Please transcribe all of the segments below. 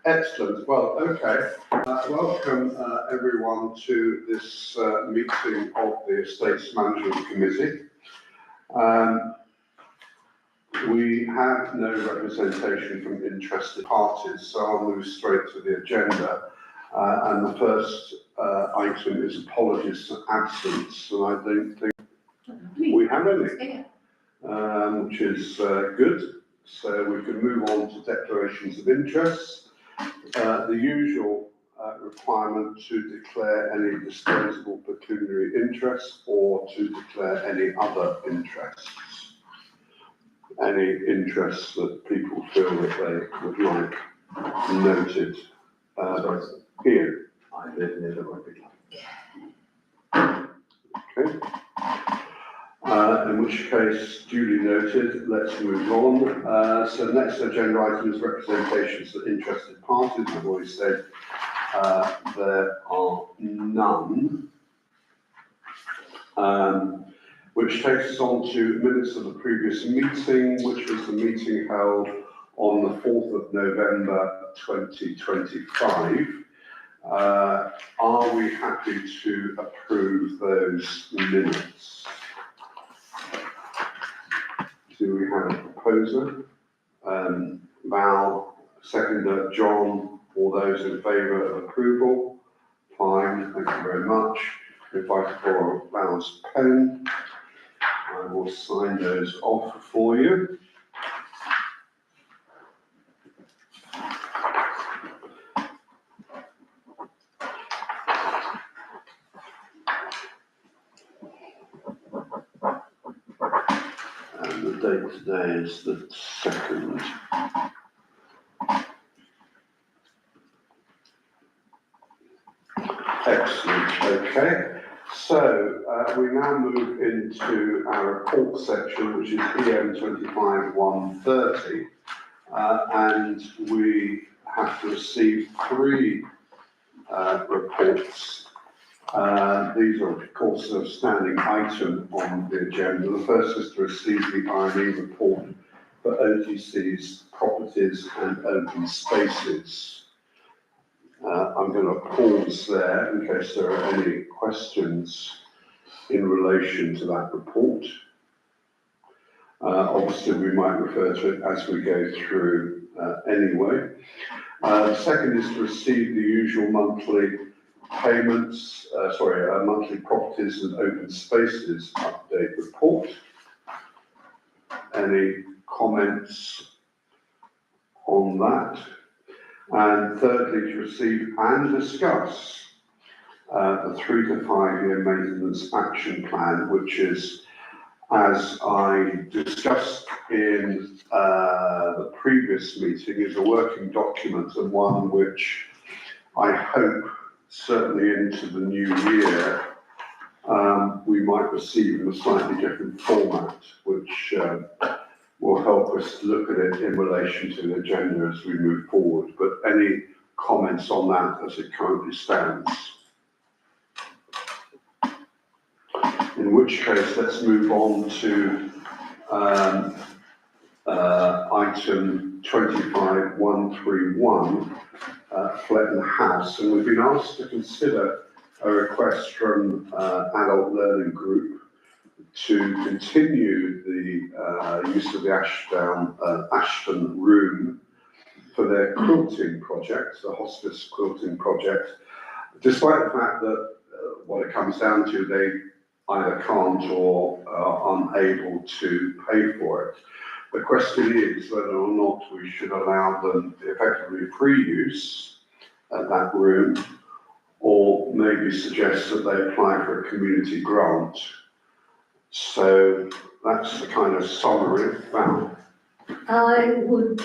Excellent. Well, okay. Welcome everyone to this meeting of the Estates Management Committee. We have no representation from interested parties, so I'll move straight to the agenda. And the first item is apologies for absence, and I don't think we have any, which is good. So we can move on to declarations of interest. The usual requirement to declare any disposable pecuniary interest or to declare any other interests. Any interests that people feel that they would like noted. Ian. I live near the rugby club. Okay. In which case, duly noted, let's move on. So the next agenda item is representations of interested parties. I've already said there are none. Which takes us on to minutes of the previous meeting, which was the meeting held on the 4th of November 2025. Are we happy to approve those minutes? Do we have a proposer? Val, seconder, John, all those in favour of approval? Fine, thank you very much. If I borrow Val's pen, I will sign those off for you. And the date today is the 2nd. Excellent, okay. So we now move into our report section, which is EM 25-130, and we have to receive 3 reports. These are, of course, a standing item on the agenda. The first is to receive the IME report for OTC's properties and open spaces. I'm going to pause there in case there are any questions in relation to that report. Obviously, we might refer to it as we go through anyway. The second is to receive the usual monthly payments, monthly properties and open spaces update report. Any comments on that? And thirdly, to receive and discuss the 3 to 5 year maintenance action plan, which is, as I discussed in the previous meeting, is a working document and one which I hope certainly into the new year we might receive in a slightly different format, which will help us to look at it in relation to the agenda as we move forward. But any comments on that as it currently stands? In which case, let's move on to item 25-131, Fletton House. And we've been asked to consider a request from Adult Learning Group to continue the use of the Ashton room for their quilting project, the hospice quilting project, despite the fact that what it comes down to, they either can't or are unable to pay for it. The question is whether or not we should allow them effectively free use at that room, or maybe suggest that they apply for a community grant. So that's the kind of summary. Val? I would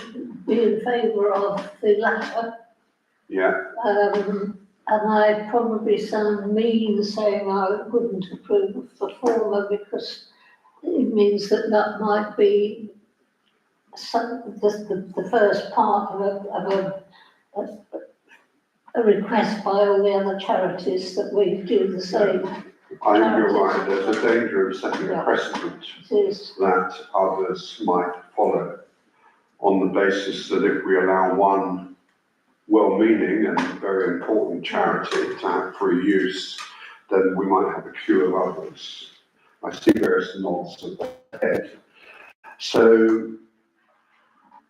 be in favour of the latter. Yeah. And I probably sound mean saying I wouldn't approve of the former, because it means that might be the first part of a request by all the other charities that we do the same. I think you're right. There's a danger of setting a precedent that others might follow on the basis that if we allow one well-meaning and very important charity to have free use, then we might have a queue of others. I see various nods of the head. So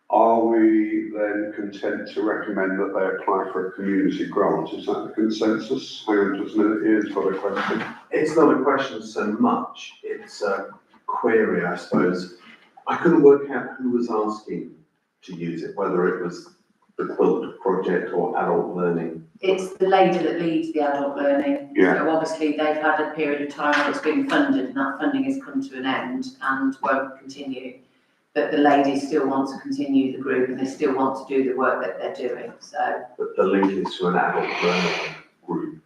are we then content to recommend that they apply for a community grant? Is that the consensus? Hang on just a minute, Ian's got a question. It's not a question so much, it's a query, I suppose. I couldn't work out who was asking to use it, whether it was the Quilt Project or Adult Learning. It's the lady that leads the adult learning. Yeah. So obviously they've had a period of time where it's been funded and that funding has come to an end and won't continue. But the ladies still want to continue the group and they still want to do the work that they're doing, so. But the link is to an adult learning group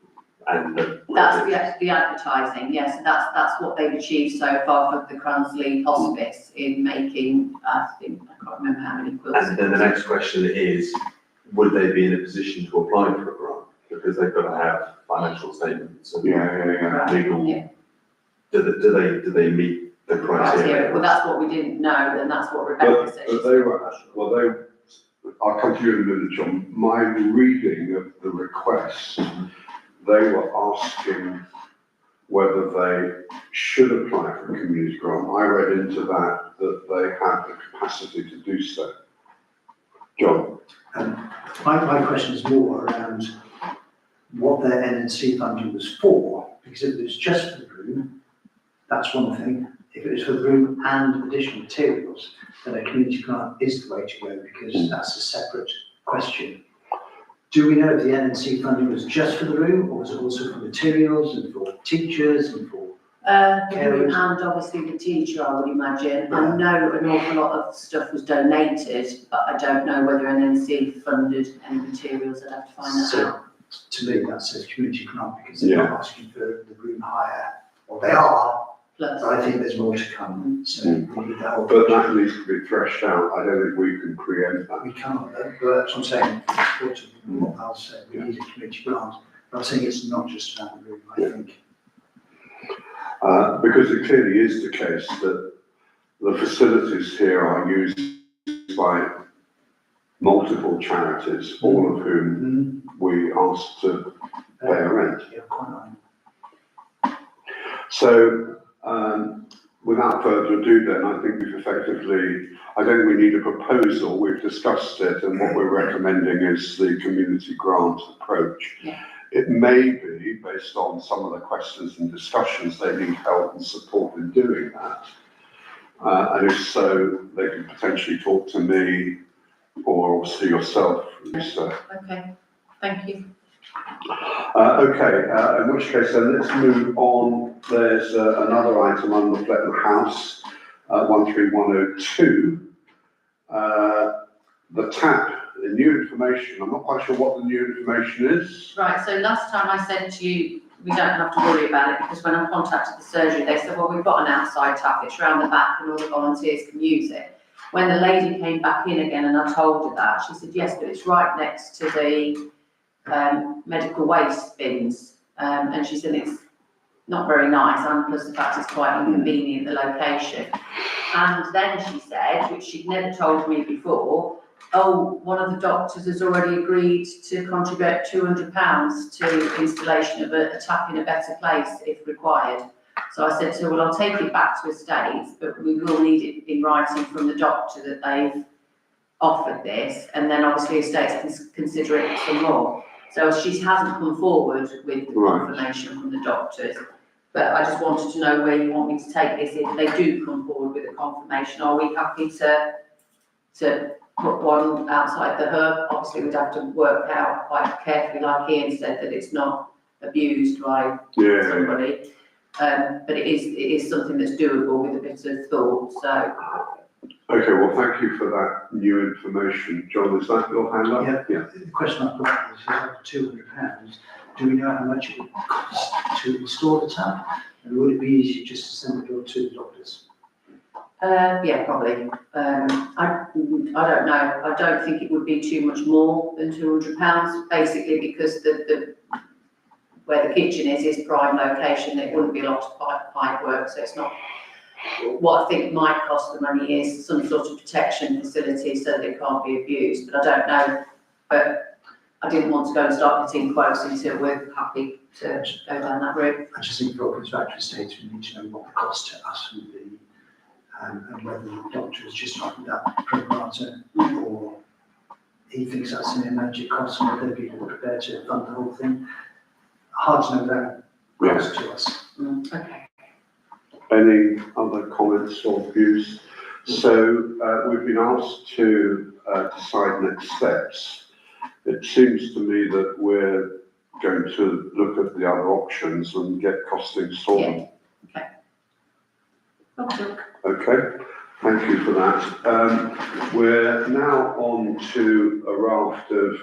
and That's the advertising, yes, and that's what they've achieved so far for the Cransley Hospice in making, I can't remember how many quilts. And then the next question is, would they be in a position to apply for a grant? Because they've got to have financial statements and Yeah. legal. Yeah. Do they meet the criteria? Well, that's what we didn't know, and that's what Rebecca said. But they were, I'll come to you in a minute, John. My reading of the request, they were asking whether they should apply for a community grant. I read into that they have the capacity to do so. John? My question is more around what their NNC funding was for, because if it was just for the room, that's one thing. If it was for the room and additional materials, then a community grant is the way to go, because that's a separate question. Do we know if the NNC funding was just for the room, or was it also for materials and for teachers and for? The room and obviously the teacher, I would imagine. I know an awful lot of stuff was donated, but I don't know whether NNC funded any materials. I'd have to find that So, out. to me, that's a community grant, because they're not asking for the room hire, or they are, Plus, but I think there's more to come, so we need that whole. But that needs to be threshed out. I don't think we can preempt that. We can't, but that's what I'm saying, what I'll say, we need a community grant, but I'm saying it's not just about the room, I think. Because it clearly is the case that the facilities here are used by multiple charities, all of whom we ask to pay a rent. Yeah, quite right. So, without further ado then, I think we've effectively, I don't think we need a proposal, we've discussed it, and what we're recommending is the community grant approach. Yeah. It may be, based on some of the questions and discussions, they need help and support in doing that. And if so, they can potentially talk to me or see yourself, Lisa. okay, thank you. Okay, in which case then let's move on. There's another item on the Fletton House, 13102. The tap, the new information. I'm not quite sure what the new information is. Right, so last time I said to you, we don't have to worry about it, because when I contacted the surgery, they said, well, we've got an outside tap, it's round the back and all the volunteers can use it. When the lady came back in again and I told her that, she said, yes, but it's right next to the medical waste bins. And she said it's not very nice, and plus the fact it's quite inconvenient, the location. And then she said, which she'd never told me before, oh, one of the doctors has already agreed to contribute £200 to installation of a tap in a better place if required. So I said to her, well, I'll take it back to Estates, but we will need it in writing from the doctor that they've offered this, and then obviously Estates can consider it some more. So she hasn't come forward with the confirmation from the doctors, but I just wanted to know where you want me to take this. If they do come forward with a confirmation, are we happy to put one outside the herb? Obviously, we'd have to work out quite carefully, like Ian said, that it's not abused by somebody. But it is something that's doable with a bit of thought, so. Okay, well, thank you for that new information. John, is that your hand up? Yeah. The question I've got is, after £200, do we know how much it would cost to install the tap? And would it be easier just to send the bill to the doctors? Yeah, probably. I don't know. I don't think it would be too much more than £200, basically because the where the kitchen is prime location. There wouldn't be a lot of pipe work, so it's not. What I think might cost the money is some sort of protection facility so that it can't be abused, but I don't know. But didn't want to go and start getting quotes until we're happy to go down that route. I just think for satisfactory states, we need to know what the cost to us would be, and whether the doctor is just offered that pro rata, or he thinks that's an magic cost, and whether people are prepared to fund the whole thing. Hard to know that cost to us. Okay. Any other comments or views? So, we've been asked to, decide next steps. It seems to me that we're going to look at the other options and get costings sorted. Okay. Okay, thank you for that. We're now on to a raft of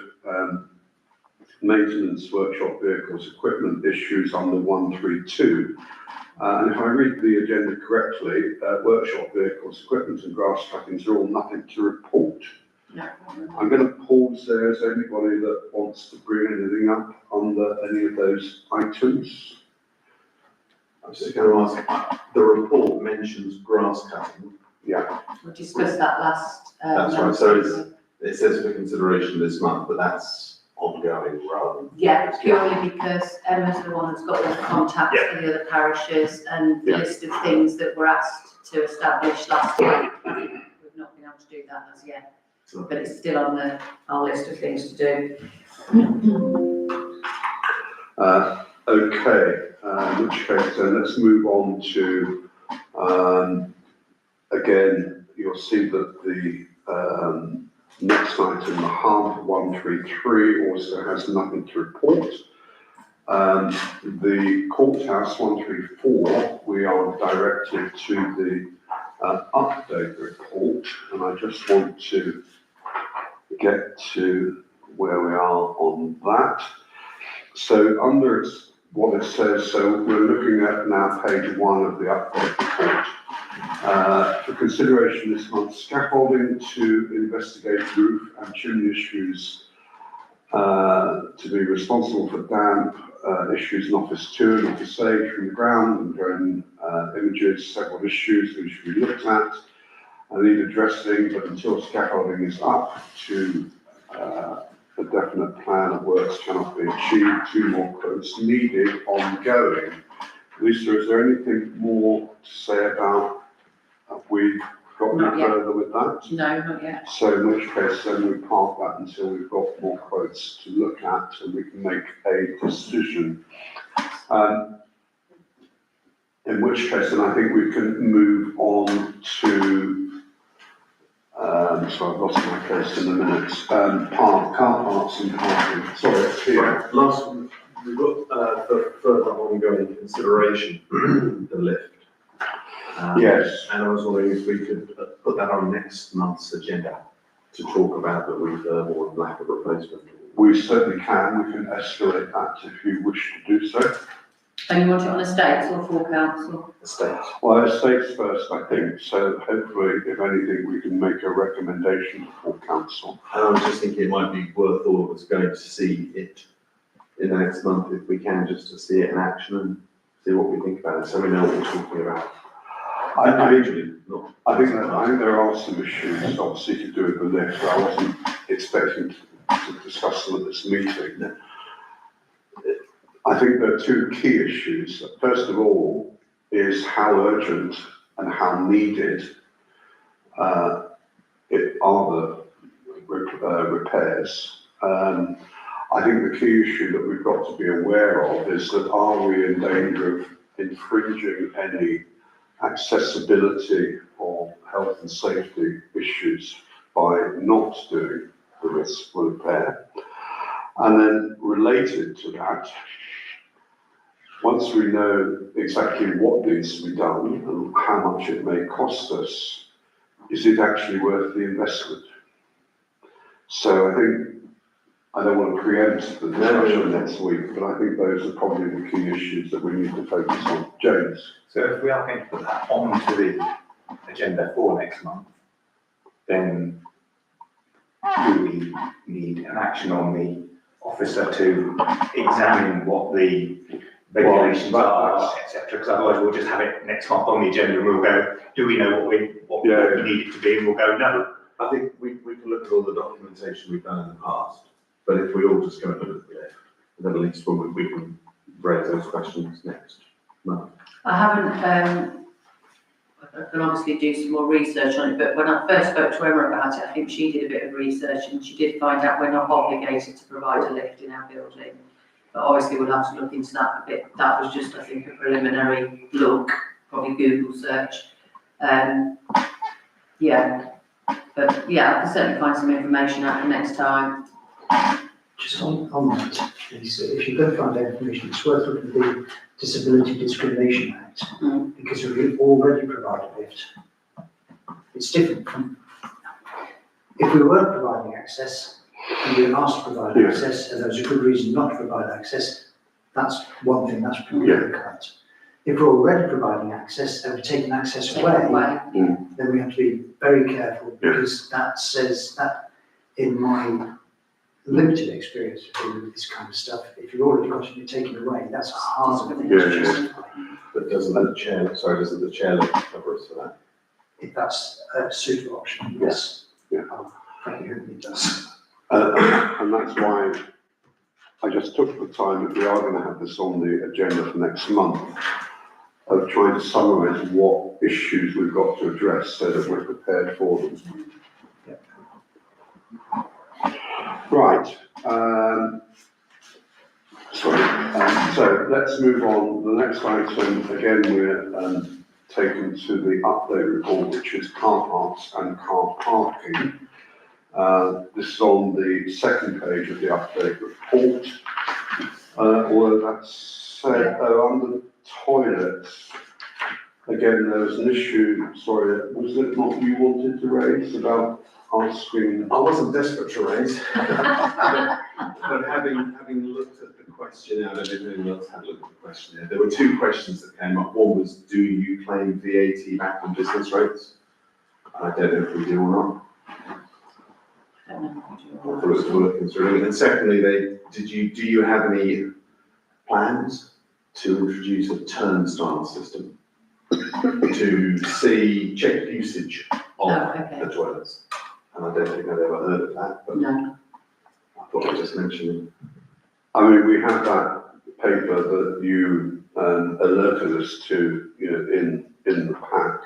maintenance workshop vehicles, equipment issues under 132. And if I read the agenda correctly, workshop vehicles, equipment and grass cuttings are all nothing to report. No. I'm going to pause there. Is there anybody that wants to bring anything up under any of those items? I was just going to ask, the report mentions grass cutting. Yeah, We discussed that last. That's right, so it says for consideration this month, but that's ongoing rather than. Yeah, purely because Emma's the one that's got the contacts for the other parishes and the Yeah. list of things that were asked to establish last year. We've not been able to do that as yet, but it's still on our list of things to do. okay, in which case then let's move on to, again, you'll see that the next item, the Hub 133, also has nothing to report. The Courthouse 134, we are directed to the update report, and I just want to get to where we are on that. So under what it says, so we're looking at now page 1 of the update report. For consideration this month, scaffolding to investigate roof and chimney issues, to be responsible for damp issues in Office 2 and Office 8 from the ground and drone images, several issues which should be looked at and need addressing, but until scaffolding is up to a definite plan of works cannot be achieved, 2 more quotes needed ongoing. Lisa, is there anything more to say about, have we got Not any yet. further with that? No, not yet. So in which case then we park that until we've got more quotes to look at and we can make a decision. In which case then I think we can move on to, so I've lost my place in a minute, car parks and parking. Sorry, it's here. Right, last one, we've got further ongoing consideration, the lift. Yes. And I was wondering if we could put that on next month's agenda to talk about the refurb or lack of replacement. We certainly can. We can escalate that if you wish to do so. And you want it on estates or full council? Estates. Well, estates first, I think. So hopefully, if anything, we can make a recommendation for council. And I was just thinking it might be worth all of us going to see it in the next month if we can, just to see it in action and see what we think about it, so we know what we're talking about. Individually, not. I think there are some issues, obviously, to do with the lift. I wasn't expecting to discuss them at this meeting. I think there are 2 key issues. First of all, is how urgent and how needed are the repairs. I think the key issue that we've got to be aware of is that are we in danger of infringing any accessibility or health and safety issues by not doing the repair. And then related to that, once we know exactly what needs to be done and how much it may cost us, is it actually worth the investment? So I think, I don't want to preempt the discussion next week, but I think those are probably the key issues that we need to focus on. James? So if we are going to put that onto the agenda for next month, then do we need an action on the officer to examine what the regulations are, etc.? Because otherwise we'll just have it next month on the agenda and we'll go, do we know what we need it to be? And we'll go, no. I think we can look at all the documentation we've done in the past, But if we all just go and look at the lift, then at least we can raise those questions next month. I haven't, I can obviously do some more research on it, but when I first spoke to Emma about it, I think she did a bit of research and she did find out we're not obligated to provide a lift in our building. But obviously we'll have to look into that a bit. That was just, I think, a preliminary look, probably Google search. Yeah, but yeah, I can certainly find some information out for next time. Just on that, Lisa, if you're going to find out information, it's worth looking at the Disability Discrimination Act, because we already provide a lift. It's different from, if we weren't providing access, and we were asked to provide Yeah. access, and there was a good reason not to provide access, that's one thing, that's probably Yeah. cut. If we're already providing access and we're taking access away, then we have to be very careful, Yeah. because that says that, in my limited experience with this kind of stuff, if you've already got it taken away, that's a hard thing Yeah, to yeah. justify. But doesn't the chair look cover us for that? If that's a suitable option, yes. Yeah. Frankly, hope it does. And that's why I just took the time, if we are going to have this on the agenda for next month, of trying to summarise what issues we've got to address so that we're prepared for them. Right, so let's move on. The next item, again, we're taken to the update report, which is car parks and car parking. This is on the second page of the update report. Although that's under toilets, again, there was an issue, sorry, was it not you wanted to raise about asking? I wasn't desperate to raise, but having looked at the questionnaire, I don't know if anyone else had looked at the questionnaire, there were two questions that came up. One was, do you claim VAT back on business rates? I don't know if we do or not. I thought it was worth considering. And then secondly, do you have any plans to introduce a turnstile system to check usage of the toilets? And I don't think I'd ever heard of that, but No. I thought I'd just mention it. I mean, we have that paper that you alerted us to, in the pack.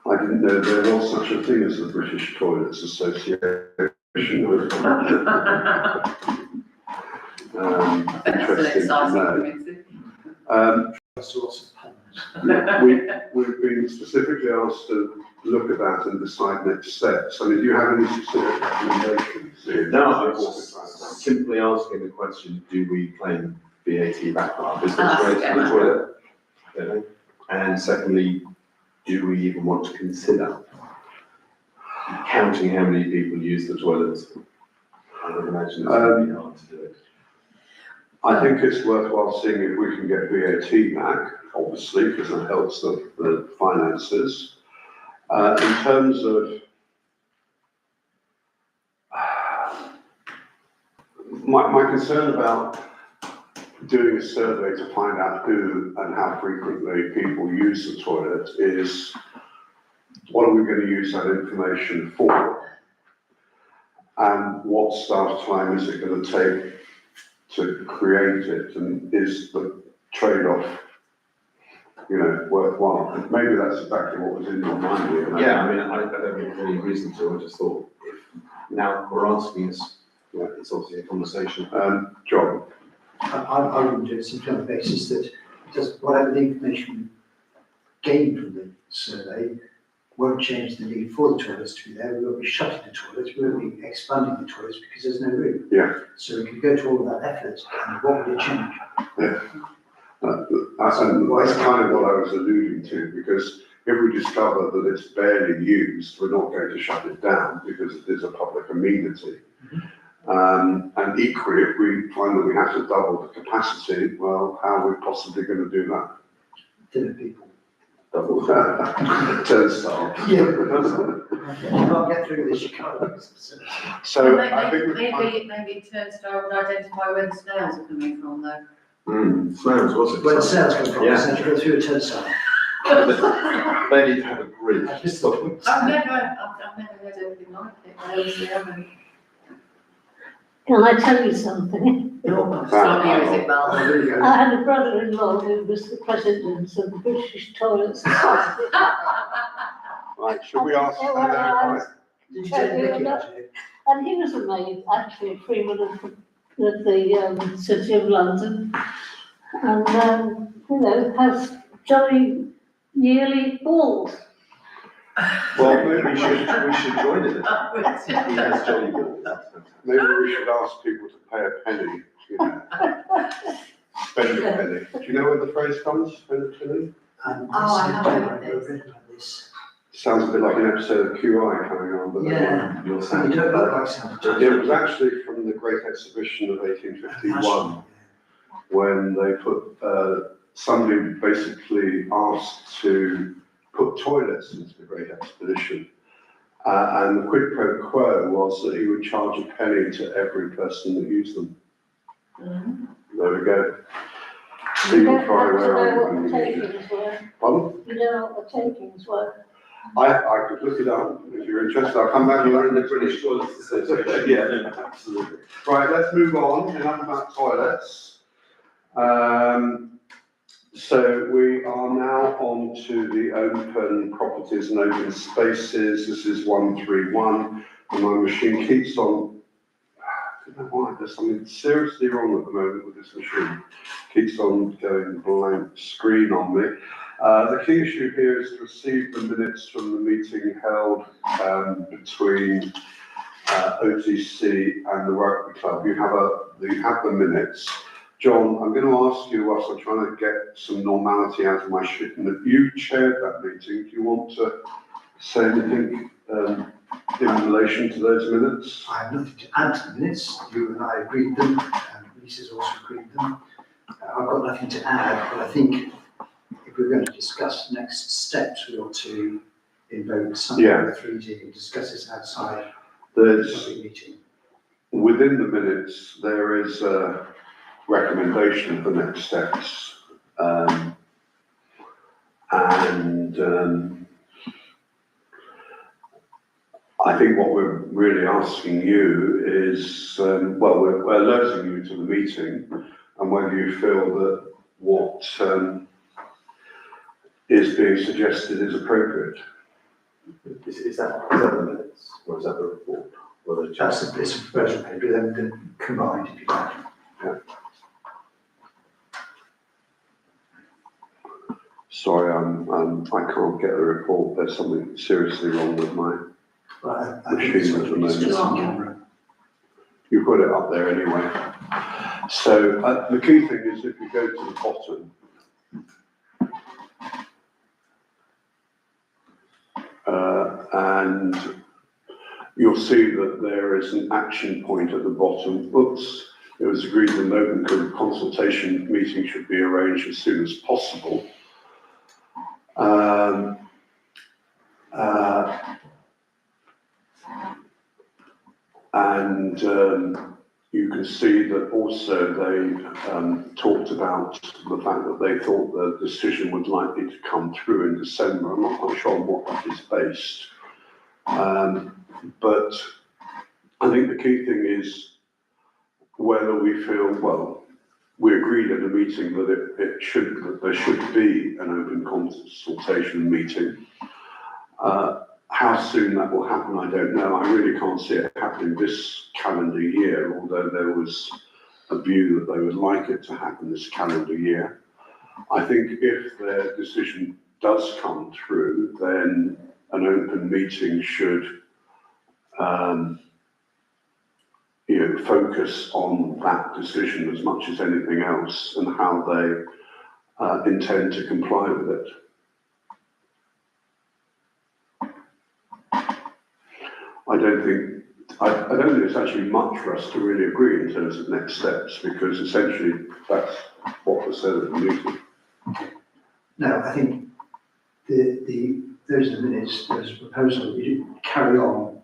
I didn't know there was such a thing as the British Toilets Association. That's an Interesting to know. That's lots of puns. We've been specifically asked to look at that and decide next steps. I mean, do you have any specific recommendations? No, I was simply asking the question, do we claim VAT back on our business rates for the toilet? Don't know. And secondly, do we even want to consider counting how many people use the toilets? I would imagine it's going to be hard to do it. I think it's worthwhile seeing if we can get VAT back, obviously, because it helps the finances. In terms of my concern about doing a survey to find out who and how frequently people use the toilet is, what are we going to use that information for? And what staff time is it going to take to create it, and is the trade-off, worthwhile? And maybe that's exactly what was in your mind here. Yeah, I mean, I don't think there's any reason to. I just thought, if now we're asking us, it's obviously a conversation. John? I wouldn't do it simply on the basis that just whatever the information gained from the survey won't change the need for the toilets to be there. We won't be shutting the toilets, we won't be expanding the toilets because there's no room. Yeah. So we could go to all of that effort, and what would it change? That's kind of what I was alluding to, because if we discover that it's barely used, we're not going to shut it down because it is a public amenity. And equally, if we find that we have to double the capacity, well, how are we possibly going to do that? Dinner people. Double turnstile. Yeah. You can't get through this, you can't. So I think Maybe turnstile would identify where the snails are coming from, though. Snails, was it? Where the sales come from, Yeah. so you go through a turnstile. They need to have a grid. I just thought, I've never heard anything like it. I honestly haven't. Can I tell you something? No, It's not you, is it, Val? Oh, there you go. I had a brother-in-law who was the president of the British Toilet Society. Right, should we ask? Right. Did you take Mickey actually? And he was a maid, actually, Freeman of the City of London. And, you know, has jolly yearly balls. Well, maybe we should join in it. He has jolly balls. That's fantastic. Maybe we should ask people to pay a penny, you know. Spend a penny. Do you know where the phrase comes, spend a penny? Oh, I have heard I've this. read about this. Sounds a bit like an episode of QI coming on, but. Yeah. You're You saying. don't look like Santa. It was actually from the Great Exhibition of 1851, when they put, somebody basically asked to put toilets into the Great Expedition. And the quid pro quo was that he would charge a penny to every person that used them. There we go. You Stephen don't Fry, have to where know are what the you? takings were. Pardon? You know what the takings were. I could look it up if you're interested. I'll come back to You're that in the British Toilet Association. Yeah, absolutely. Right, let's move on. Enough about toilets. So we are now on to the open properties and open spaces. This is 131, and my machine keeps on, I don't know why, there's something seriously wrong at the moment with this machine. Keeps on going blank screen on me. The key issue here is to receive the minutes from the meeting held between OTC and the Rotary Club. You have the minutes. John, I'm going to ask you, whilst I'm trying to get some normality out of my shit, and if you chaired that meeting, do you want to say anything in relation to those minutes? I have nothing to add to the minutes. You and I agreed them, and Lisa's also agreed them. I've got nothing to add, but I think if we're going to discuss next steps, we ought to invoke something Yeah. with 3D and discuss this outside There's, the meeting. within the minutes, there is a recommendation for next steps. I think what we're really asking you is, we're alerting you to the meeting and whether you feel that what is being suggested is appropriate. Is that the minutes, or is that the report? Or the It's a proposal paper, then combined, if you like. Sorry, I can't get the report. There's something seriously wrong with my, Right, I think it's what we discussed on camera. you put it up there anyway. So the key thing is if you go to the bottom, and you'll see that there is an action point at the bottom. Oops, it was agreed that an open consultation meeting should be arranged as soon as possible. You can see that also they talked about the fact that they thought the decision would likely to come through in December. I'm not quite sure on what that is based. But I think the key thing is whether we feel, well, we agreed at the meeting that that there should be an open consultation meeting. How soon that will happen, I don't know. I really can't see it happening this calendar year, although there was a view that they would like it to happen this calendar year. I think if their decision does come through, then an open meeting should focus on that decision as much as anything else and how they intend to comply with it. I don't think there's actually much for us to really agree in terms of next steps, because essentially that's what was said at the meeting. No, I think those are the minutes, there's a proposal that you carry on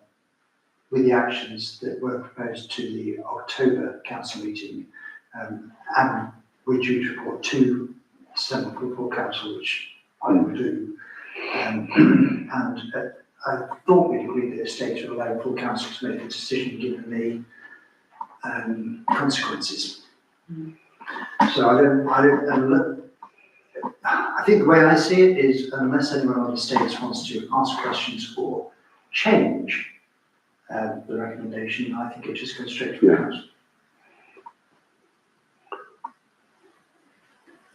with the actions that were proposed to the October council meeting, and we're due to report to December full council, which I will do. I thought we'd agreed that the state would allow full council to make a decision given the consequences. So I think the way I see it is, unless anyone on the stage wants to ask questions or change the recommendation, I think it just goes straight to the council.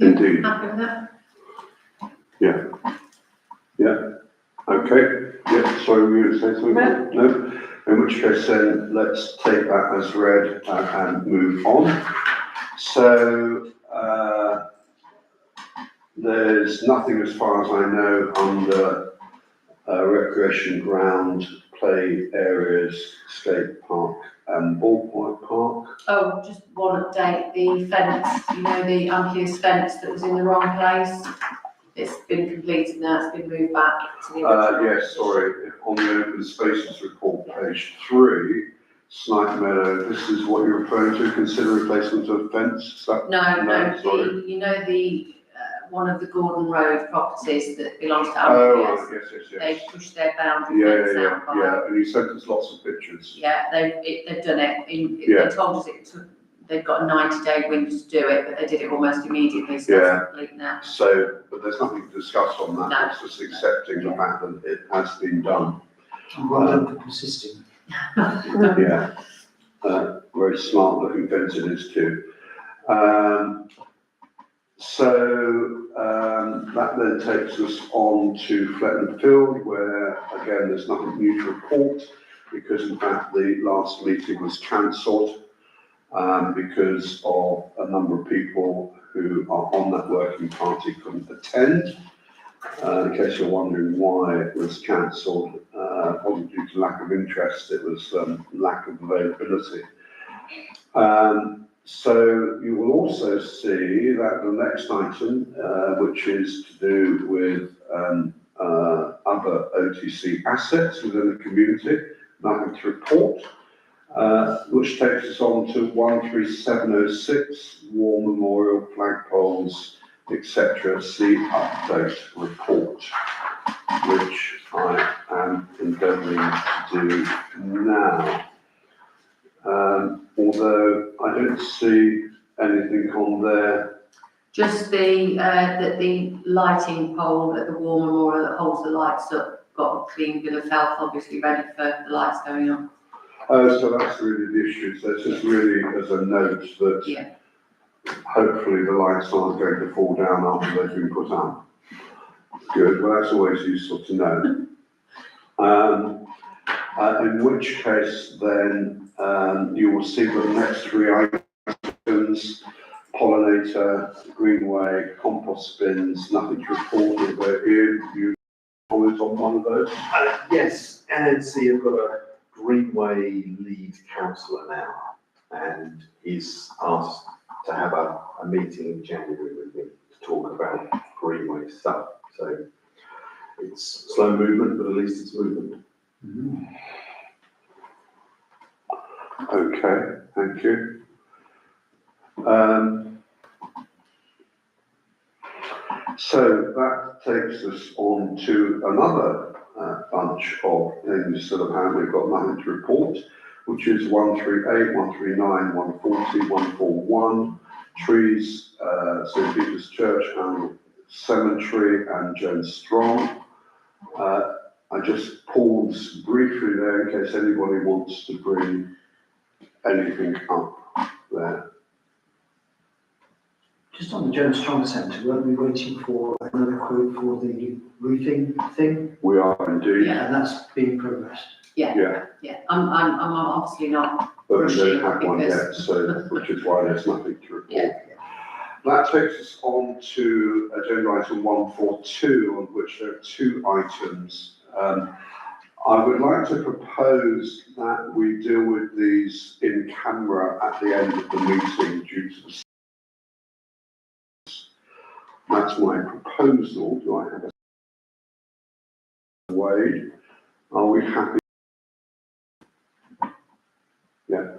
Indeed. Happy with that? Okay, yeah, sorry, were you going to say something? No? In which case then, let's take that as read and move on. So, there's nothing as far as I know under recreation ground, play areas, skate park and ballpark park. Oh, just one update, the fence, you know, the unused fence that was in the wrong place, it's been completed now, it's been moved back to the original. Yes, sorry, on the open spaces report, page 3, Snipe Meadow, this is what you're referring to, consider replacement of fence stuff? No, sorry. you know, one of the Gordon Road properties that belongs to Oh, Albion, right, yes. they pushed their boundary fence out by. Yeah, and you sent us lots of pictures. Yeah, they've done it, Yeah. they told us it took, they've got a 90-day window to do it, but they did it almost immediately, so Yeah. it's complete now. So, but there's nothing to discuss on that, No. it's just accepting the fact that it has been done. And well done for persisting. Yeah, very smart looking fence it is too. That then takes us on to Fletton Field, where again, there's nothing new to report, because in fact the last meeting was cancelled because of a number of people who are on that working party couldn't attend. In case you're wondering why it was cancelled, it wasn't due to lack of interest, it was lack of availability. So you will also see that the next item, which is to do with other OTC assets within the community, nothing to report, which takes us on to 13706, War Memorial, flagpoles, etc. See update report, which I am endeavouring to do now. Although I don't see anything on there. Just that the lighting pole at the War Memorial that holds the lights up got a clean bill of health, obviously ready for the lights going on. So that's really the issue, so it's just really as a note that Yeah. hopefully the lights aren't going to fall down after they've been put up. Good, well that's always useful to know. In which case then you will see that the next 3 items, pollinator, greenway, compost bins, nothing to report. Although Ian, you comment on one of those? Yes, NNC have got a Greenway lead councillor now, and he's asked to have a meeting in January with me to talk about Greenway stuff. So it's slow movement, but at least it's movement. Okay, thank you. So that takes us on to another bunch of things that apparently got nothing to report, which is 138, 139, 140, 141, trees, St. Peter's Church and Cemetery and Jones Strong. I just pause briefly there in case anybody wants to bring anything up there. Just on the Jones Strong Centre, weren't we waiting for another quote for the roofing thing? We are indeed. Yeah. And that's being progressed. Yeah, I'm obviously not, but we don't Rushing have one yet, because- so, which is why there's nothing to report. Yeah. That takes us on to agenda item 142, on which there are 2 items. I would like to propose that we deal with these in camera at the end of the meeting due to the. That's my proposal. Do I have a Wade? Are we happy? Yeah.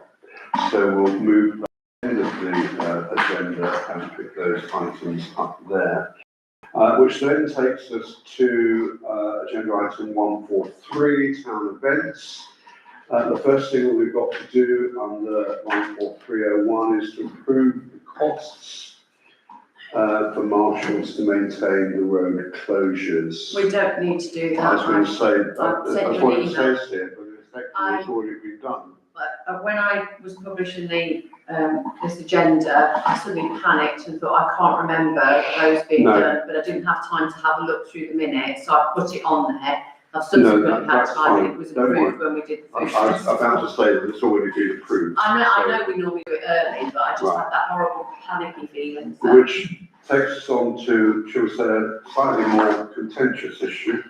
So we'll move to the end of the agenda and pick those items up there. Which then takes us to agenda item 143, town events. The first thing that we've got to do under 14301 is to approve the costs for marshals to maintain the road closures. We don't need to do I was that. going to say, I've sent that's you what an it email. says here, but effectively it's already been done. But when I was publishing this agenda, I suddenly panicked and thought, I can't remember those being No. done, but I didn't have time to have a look through the minutes, so I put it on there. I've subsequently had that's time, and fine. it was Don't approved when we did the I food was about festival. to say that it's already been approved. I know we normally do it early, but I just Right. had that horrible panicky feeling, so. Which takes us on to, shall we say, a slightly more contentious issue,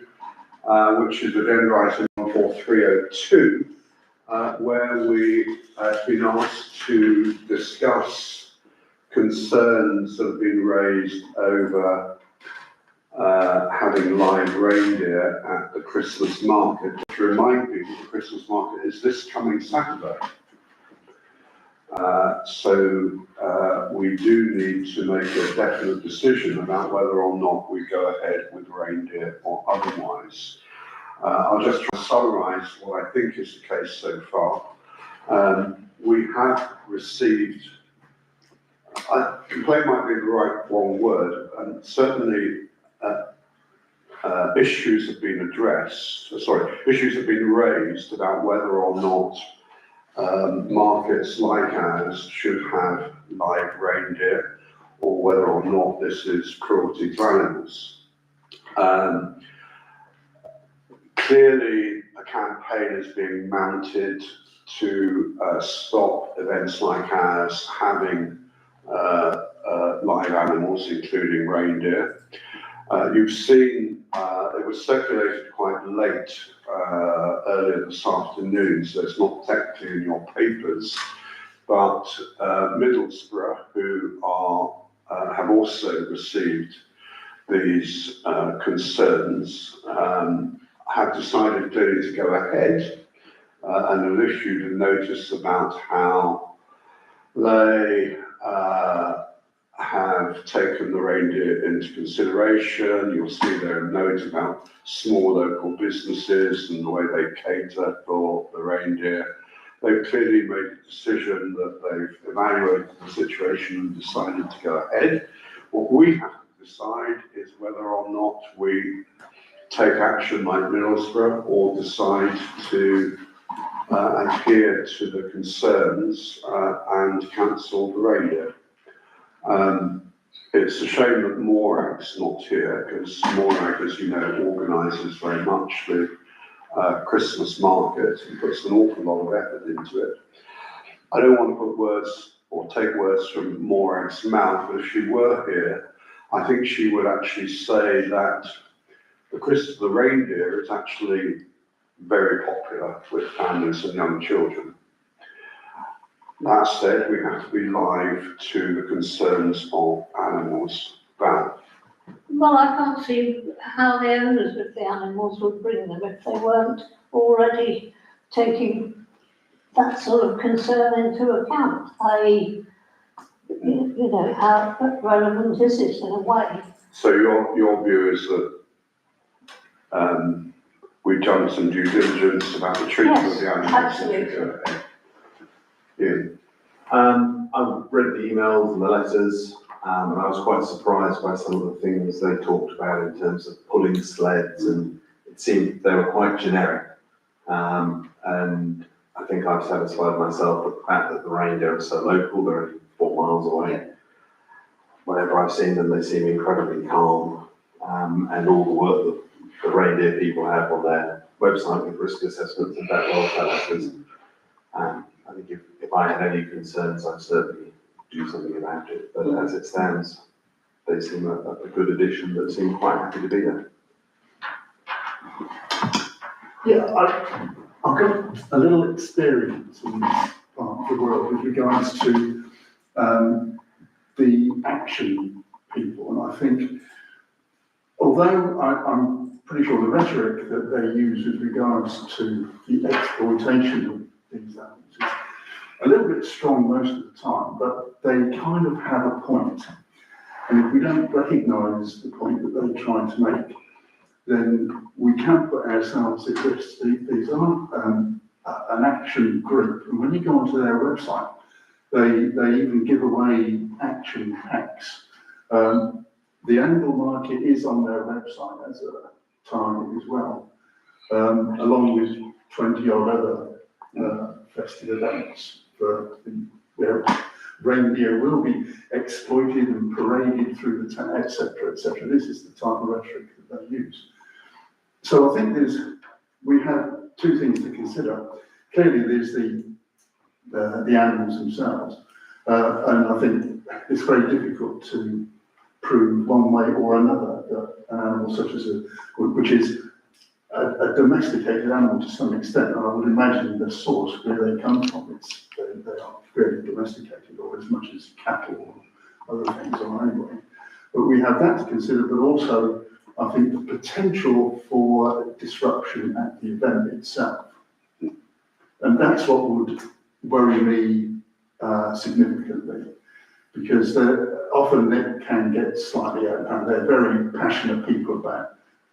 which is agenda item 14302, where we have been asked to discuss concerns that have been raised over having live reindeer at the Christmas market. To remind people, the Christmas market is this coming Saturday. So we do need to make a definite decision about whether or not we go ahead with reindeer or otherwise. I'll just try to summarise what I think is the case so far. We have received, complaint might be the wrong word, and certainly issues have been issues have been raised about whether or not markets like ours should have live reindeer, or whether or not this is cruelty to animals. Clearly, a campaign is being mounted to stop events like ours having live animals, including reindeer. You've seen, it was circulated quite late earlier this afternoon, so it's not technically in your papers, but Middlesbrough, who have also received these concerns, have decided clearly to go ahead and have issued a notice about how they have taken the reindeer into consideration. You'll see there a note about small local businesses and the way they cater for the reindeer. They've clearly made a decision that they've evaluated the situation and decided to go ahead. What we have to decide is whether or not we take action like Middlesbrough or decide to adhere to the concerns and cancel the reindeer. It's a shame that Morag's not here, because Morag, as you know, organises very much the Christmas market and puts an awful lot of effort into it. I don't want to put words or take words from Morag's mouth, but if she were here, I think she would actually say that the reindeer is actually very popular with families and young children. That said, we have to be live to the concerns of animals. Val? Well, I can't see how the owners of the animals would bring them if they weren't already taking that sort of concern into account, i.e., you know, how relevant is it in a way? So your view is that we've done some due diligence about the treatment of the animals? Absolutely. I've read the emails and the letters, and I was quite surprised by some of the things they talked about in terms of pulling sleds, and it seemed they were quite generic. And I think I've satisfied myself with the fact that the reindeer are so local, they're only 4 miles away. Whenever I've seen them, they seem incredibly calm, and all the work that the reindeer people have on their website with risk assessments and vet welfare letters. I think if I had any concerns, I'd certainly do something about it. But as it stands, they seem a good addition that seem quite happy to be there. Yeah, I've got a little experience in this part of the world with regards to the action people, and I think, although I'm pretty sure the rhetoric that they use with regards to the exploitation of these animals is a little bit strong most of the time, but they kind of have a point. And if we don't recognise the point that they're trying to make, then we can put ourselves at risk. These aren't an action group, and when you go onto their website, they even give away action packs. The animal market is on their website as a target as well, along with 20 odd other festive events for where reindeer will be exploited and paraded through the town, etc., etc. This is the type of rhetoric that they use. So I think we have two things to consider. Clearly, there's the animals themselves, and I think it's very difficult to prove one way or another that an animal such as which is a domesticated animal to some extent, and I would imagine the source where they come from, they are fairly domesticated, or as much as cattle or other things are anyway. But we have that to consider, but also I think the potential for disruption at the event itself. And that's what would worry me significantly, because often they can get slightly out of hand. They're very passionate people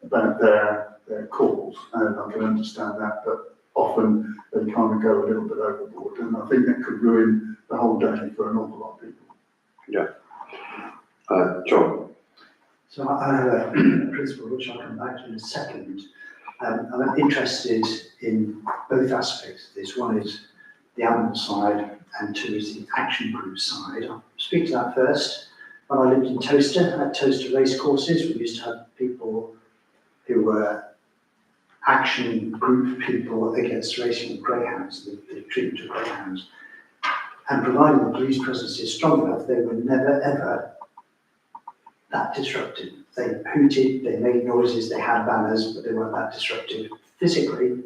about their cause, and I can understand that, but often they kind of go a little bit overboard, and I think that could ruin the whole day for an awful lot of people. Yeah. John? So I have a principle which I'll come back to in a second. I'm interested in both aspects of this. One is the animal side, and two is the action group side. I'll speak to that first. When I lived in Towcester, at Towcester race courses, we used to have people who were action group people against racing of greyhounds, the treatment of greyhounds. And provided the police presence is strong enough, they were never ever that disruptive. They hooted, they made noises, they had banners, but they weren't that disruptive physically.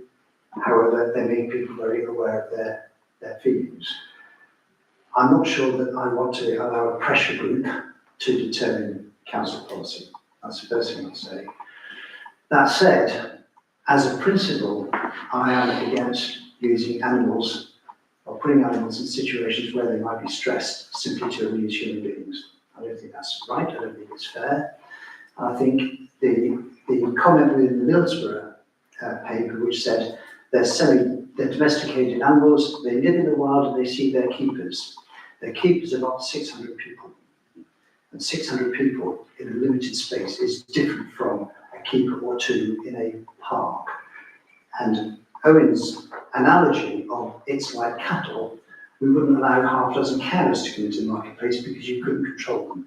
However, they made people very aware of their feelings. I'm not sure that I want to allow a pressure group to determine council policy. That's the first thing I'll say. That said, as a principle, I am against using animals or putting animals in situations where they might be stressed simply to amuse human beings. I don't think that's right. I don't think it's fair. I think the comment within the Middlesbrough paper, which said they're domesticated animals, they live in the wild and they see their keepers. Their keepers are not 600 people. And 600 people in a limited space is different from a keeper or two in a park. And Owen's analogy of it's like cattle, we wouldn't allow half a dozen cows to come into the marketplace because you couldn't control them.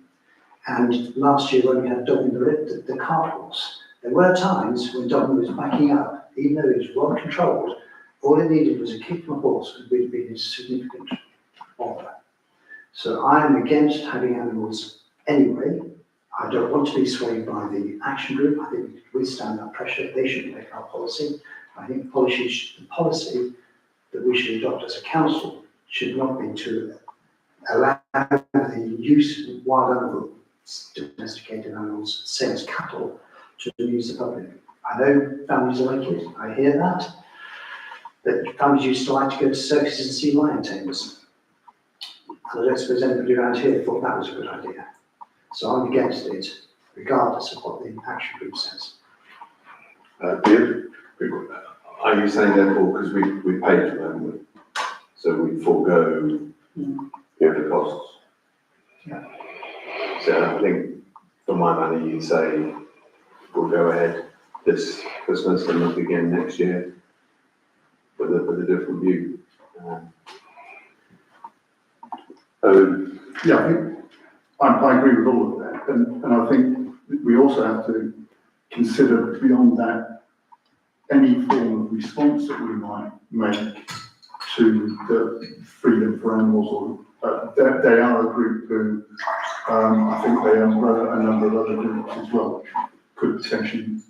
And last year when we had Dublin the cart horse, there were times when Dublin was backing up, even though it was well controlled, all it needed was a kick from a horse and we'd be in significant bother. So I am against having animals anyway. I don't want to be swayed by the action group. I think we can withstand that pressure. They should make our policy. I think the policy that we should adopt as a council should not be to allow the use of wild animals, domesticated animals, same as cattle, to amuse the public. I know families like it, I hear that, but families used to like to go to circuses and see lion tamers. And I don't suppose anybody around here thought that was a good idea. So I'm against it, regardless of what the action group says. Ian? Are you saying therefore, because we paid for them, so we forego the costs? Yeah. So I think for my money, you'd say we'll go ahead this Christmas and look again next year with a different view. Yeah, I think I agree with all of that, and I think we also have to consider beyond that any form of response that we might make to the freedom for animals, or they are a group who I think they umbrella a number of other groups as well, which could potentially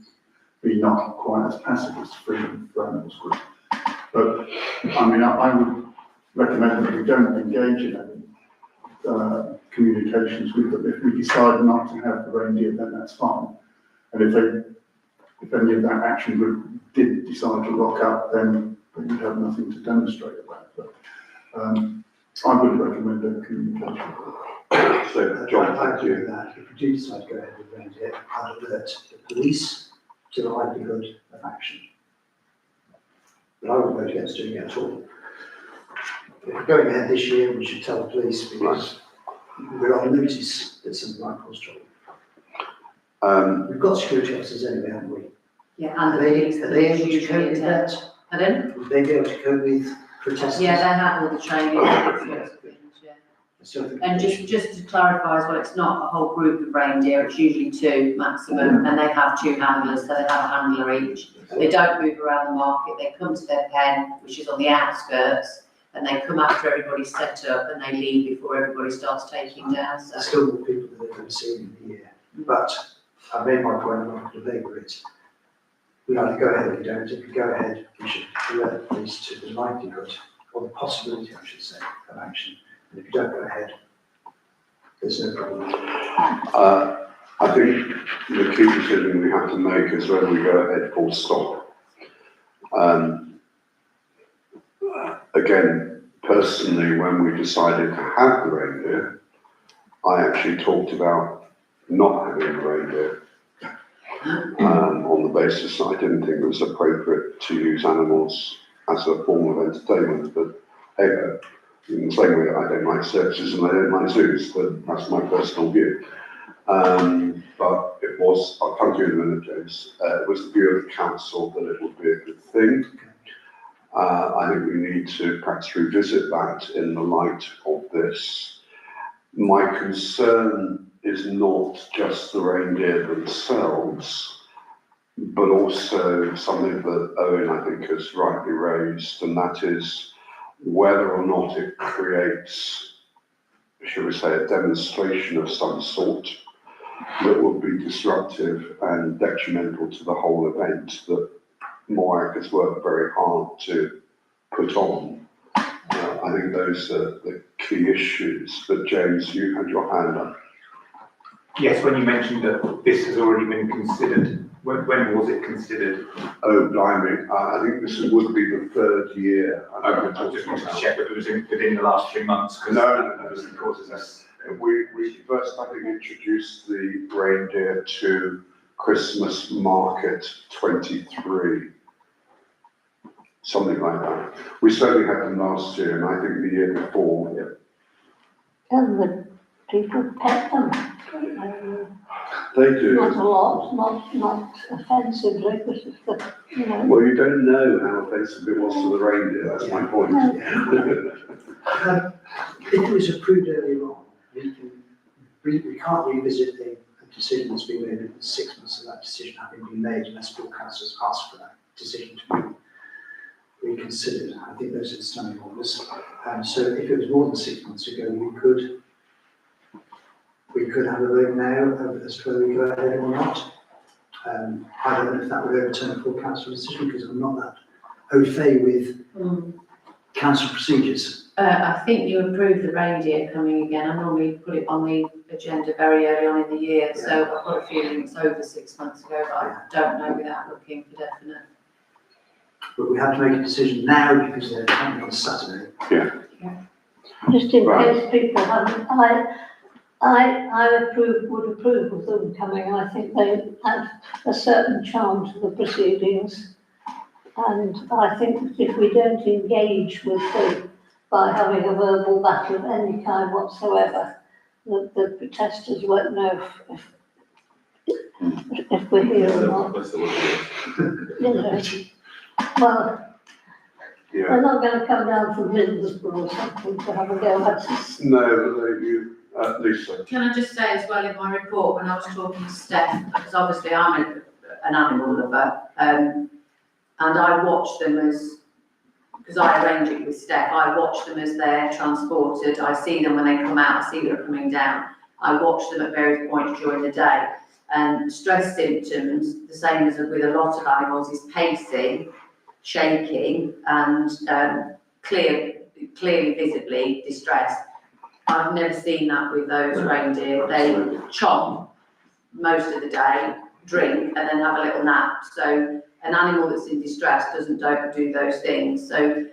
be not quite as passive as Freedom for Animals group. But I mean, I would recommend that we don't engage in any communications with them. If we decide not to have the reindeer, then that's fine. And if any of that action group did decide to rock up, then we'd have nothing to demonstrate about. But I would recommend a communication. So, John, I thank agree you. with that. If we do decide to go ahead with reindeer, I'd alert the police to the likelihood of action. but I wouldn't vote against doing it at all. If we're going ahead this year, we should tell the police because we're on notice that something might cause trouble. We've got security officers anyway, haven't we? Yeah, Are and the they, police are that they they able to usually cope with attend. that? Pardon? Would they be able to cope with protesters? Yeah, they have all the training, and sorts of things, yeah. So And just to clarify as well, it's not a whole group of reindeer, it's usually 2 maximum, and they have 2 handlers, so they have a handler each. They don't move around the market, they come to their pen, which is on the outskirts, and they come after everybody's set up and they leave before everybody starts taking down, so. there's still more people than they've ever seen in the year. But I made my point, I'm not going to labour it. We either go ahead or we don't. If we go ahead, we should alert the police to the likelihood, or the possibility, I should say, of action. And if you don't go ahead, there's no problem. I think the key decision we have to make is whether we go ahead full stop. Again, personally, when we decided to have the reindeer, I actually talked about not having the reindeer. On the basis that I didn't think it was appropriate to use animals as a form of entertainment, but hey, in the same way I don't like circuses and I don't like zoos, but that's my personal view. But it was, I'll come to you in a minute, James, it was the view of the council that it would be a good thing. I think we need to perhaps revisit that in the light of this. My concern is not just the reindeer themselves, but also something that Owen, I think, has rightly raised, and that is whether or not it creates, shall we say, a demonstration of some sort that would be disruptive and detrimental to the whole event that Moac has worked very hard to put on. I think those are the key issues. But James, you had your hand up. Yes, when you mentioned that this has already been considered, when was it considered? Oh, blimey, I think this would be the 3rd year. I just wanted to check whether it was within the last 3 months. No. Because causes us. We first, I think, introduced the reindeer to Christmas Market 23. Something like that. We certainly had them last year, and I think the year before. And the people pet them. They do. Not a lot, not offensively, but if the, you know. Well, you don't know how offensive it was to the reindeer, that's my point. If it was approved earlier on, we can't revisit a decision that's been made within 6 months of that decision having been made unless full council has asked for that decision to be reconsidered. I think those are the standing orders. So if it was more than 6 months ago, we could have a vote now as to whether we go ahead or not. I don't know if that would overturn a full council decision because I'm not that au fait with council procedures. I think you approved the reindeer coming again. I normally put it on the agenda very early on in the year, so I've got a feeling it's over 6 months ago, but I don't know without looking for definite. But we have to make a decision now because they're coming on Saturday. Just in Right. case people haven't, I would approve of them coming. I think they add a certain charm to the proceedings. And I think that if we don't engage with them by having a verbal battle of any kind whatsoever, that the protesters won't know if we're here or not. You know. Well, they're not going to come down from Middlesbrough or something to have a go at us. No, Lisa. Can I just say as well in my report, when I was talking to Steph, because obviously I'm an animal lover, and I watch them because I arrange it with Steph, I watch them as they're transported, I see them when they come out, I see them coming down, I watch them at various points during the day. And stress symptoms, the same as with a lot of animals, is pacing, shaking, and clearly visibly distressed. I've never seen that with those reindeer. They chomp most of the day, drink, and then have a little nap. So an animal that's in distress don't do those things. So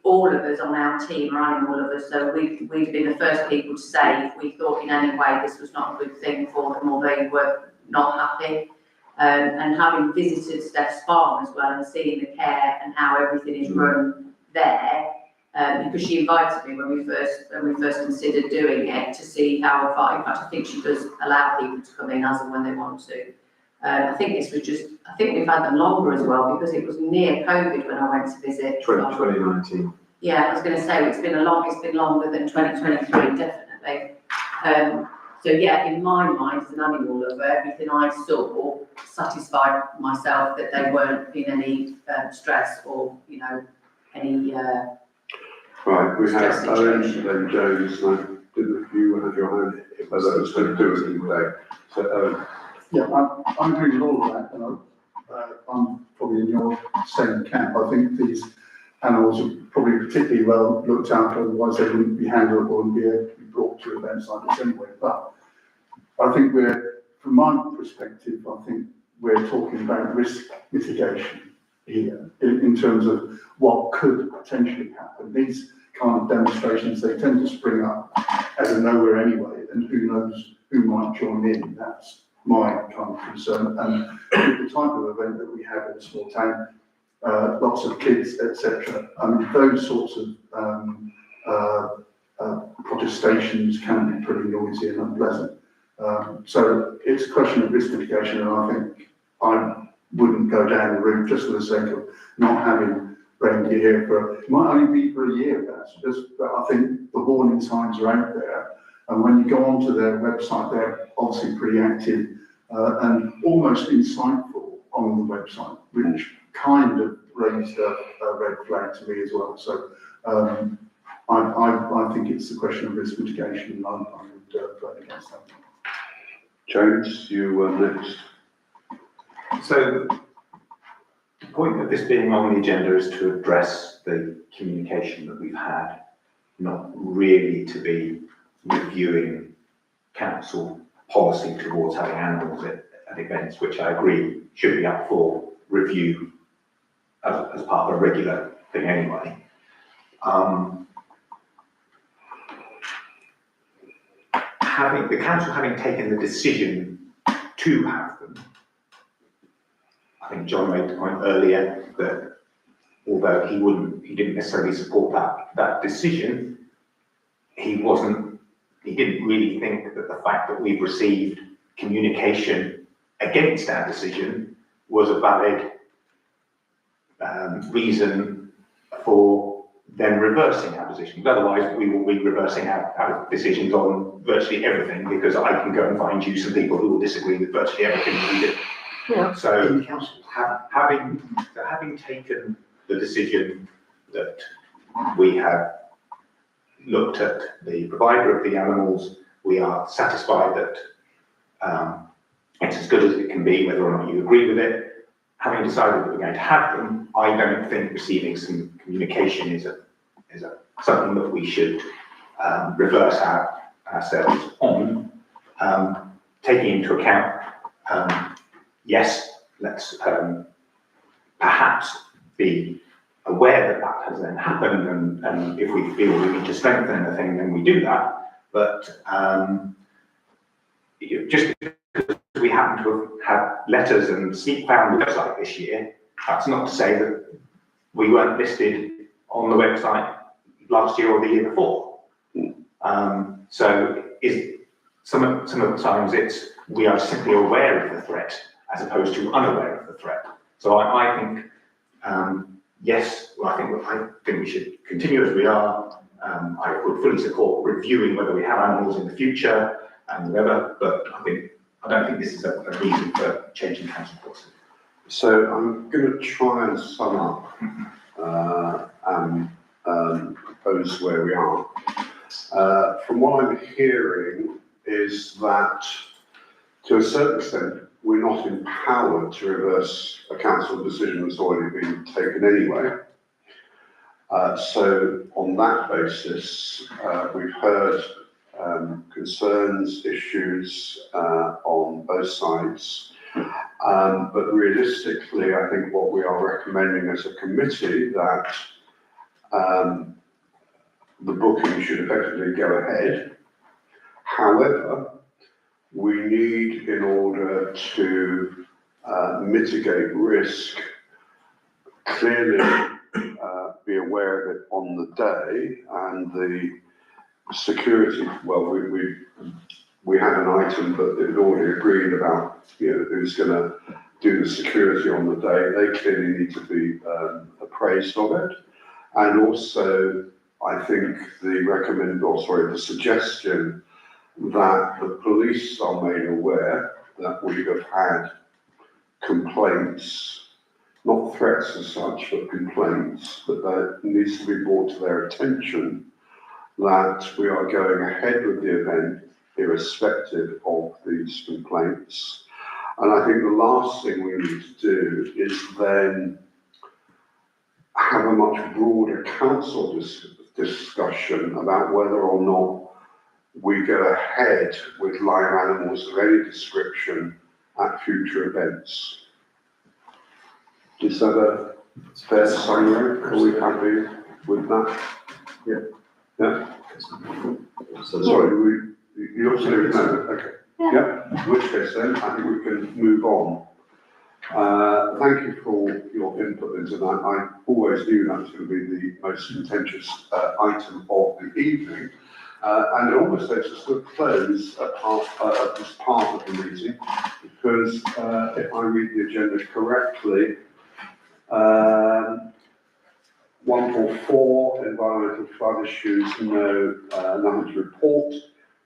all of us on our team are animal lovers. So we've been the first people to say if we thought in any way this was not a good thing for them or they were not happy. And having visited Steph's farm as well and seeing the care and how everything is run there, because she invited me when we first considered doing it to see how far. In fact, I think she does allow people to come in as and when they want to. I think we've had them longer as well because it was near COVID when I went to visit. 2019. Yeah, I was going to say it's been longer than 2023, definitely. So yeah, in my mind as an animal lover, everything I saw satisfied myself that they weren't in any stress or, you know, any. Right, we have Stress Owen, situation. then Jones, and I didn't you have your hand, whether it was going to do it today. So, Owen. Yeah, I'm agree with all of that, and I'm probably in your same camp. I think these animals are probably particularly well looked after, otherwise they wouldn't be handled or wouldn't be able to be brought to events like this anyway. But I think from my perspective, I think we're talking about risk mitigation here in terms of what could potentially happen. These kind of demonstrations, they tend to spring up out of nowhere anyway, and who knows who might join in. That's my kind of concern. And the type of event that we have in a small town, lots of kids, etc. I mean, those sorts of protestations can be pretty noisy and unpleasant. So it's a question of risk mitigation, and I think I wouldn't go down the route just for the sake of not having reindeer here it might only be for a year, but I think the warning signs are out there. And when you go onto their website, they're obviously pretty active and almost insightful on the website, which kind of raised a red flag to me as well. So I think it's a question of risk mitigation, and I would vote against that. James, you were next. So the point of this being on the agenda is to address the communication that we've had, not really to be reviewing council policy towards having animals at events, which I agree should be up for review as part of a regular thing anyway. The council having taken the decision to have them, I think John made the point earlier that although he didn't necessarily support that decision, he didn't really think that the fact that we've received communication against our decision was a valid reason for them reversing our decisions. Otherwise, we will be reversing our decisions on virtually everything, because I can go and find you some people who will disagree with virtually everything that we do. Yeah. So In the council. having taken the decision that we have looked at the provider of the animals, we are satisfied that it's as good as it can be, whether or not you agree with it. Having decided that we're going to have them, I don't think receiving some communication is something that we should reverse ourselves on. Taking into account, yes, let's perhaps be aware that has then happened, and if we feel we need to strengthen the thing, then we do that. But just because we happen to have had letters and sneak found the website this year, that's not to say that we weren't listed on the website last year or the year before. So some of the times we are simply aware of the threat as opposed to unaware of the threat. So I think yes, well, I think we should continue as we are. I would fully support reviewing whether we have animals in the future and whatever, but I don't think this is a reason for changing council policy. So I'm going to try and sum up and propose where we are. From what I'm hearing is that to a certain extent we're not empowered to reverse a council decision that's already been taken anyway. So on that basis, we've heard concerns, issues on both sides. But realistically, I think what we are recommending as a committee that the booking should effectively go ahead. However, we need, in order to mitigate risk, clearly be aware of it on the day, and the security, well, we had an item, but it had already agreed about, who's gonna do the security on the day. They clearly need to be appraised of it. And also, I think the suggestion that the police are made aware that we have had complaints, not threats as such, but complaints, but that needs to be brought to their attention that we are going ahead with the event irrespective of these complaints. And I think the last thing we need to do is then have a much broader council discussion about whether or not we go ahead with live animals of any description at future events. Is that a fair summary? Are we happy with that? Yeah. Yeah? So Sorry, you're saying no, okay. Yeah. Yeah, in which case then, I think we can move on. Thank you for your input into that. I always knew that was going to be the most contentious item of the evening. And it almost takes us to a close at this part of the meeting, because if I read the agenda correctly, 144, environmental flood issues, nothing to report.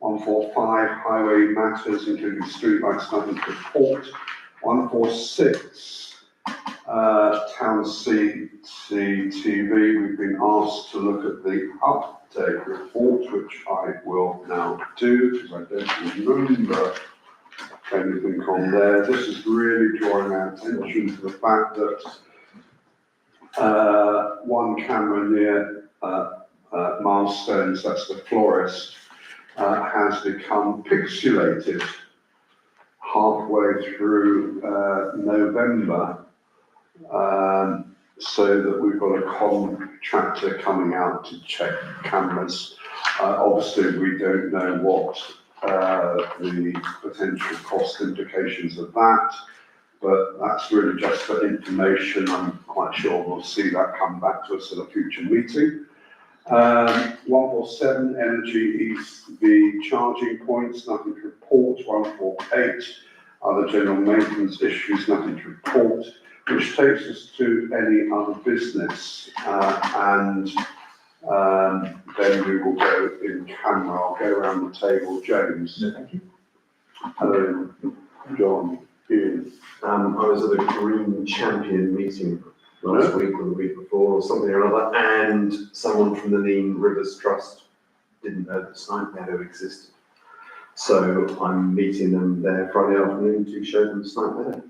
145, highway matters, including streetlights, nothing to report. 146, town CCTV, we've been asked to look at the update report, which I will now do, because I don't remember anything on there. This is really drawing our attention to the fact that one camera near Milestones, that's the florist, has become pixelated halfway through November, so that we've got a contractor coming out to check cameras. Obviously, we don't know what the potential cost implications of that, but that's really just for information. I'm quite sure we'll see that come back to us at a future meeting. 147, energy EV charging points, nothing to report. 148, other general maintenance issues, nothing to report, which takes us to any other business. And then we will go in camera. I'll go around the table. James. No, thank you. Hello, John, Ian. I was at a Green Champion meeting last week or the week before or something or other, and someone from the Nene Rivers Trust didn't know that Snipe Meadow existed. So I'm meeting them there Friday afternoon to show them Snipe Meadow.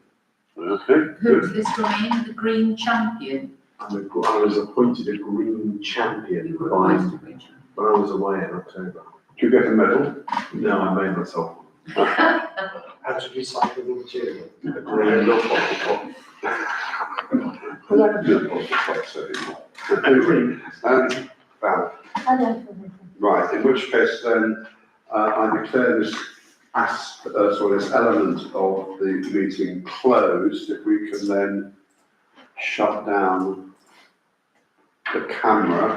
Okay, Who's good. this from, the Green Champion? I was appointed a Green Champion You were by, appointed a Green Champion. when I was away in October. Do you get a medal? No, I made myself How to recycle the material. a green look off the top. Well, that could be a positive anymore. Val. I don't know anything. Right, in which case then, I declare this this element of the meeting closed. If we can then shut down the camera.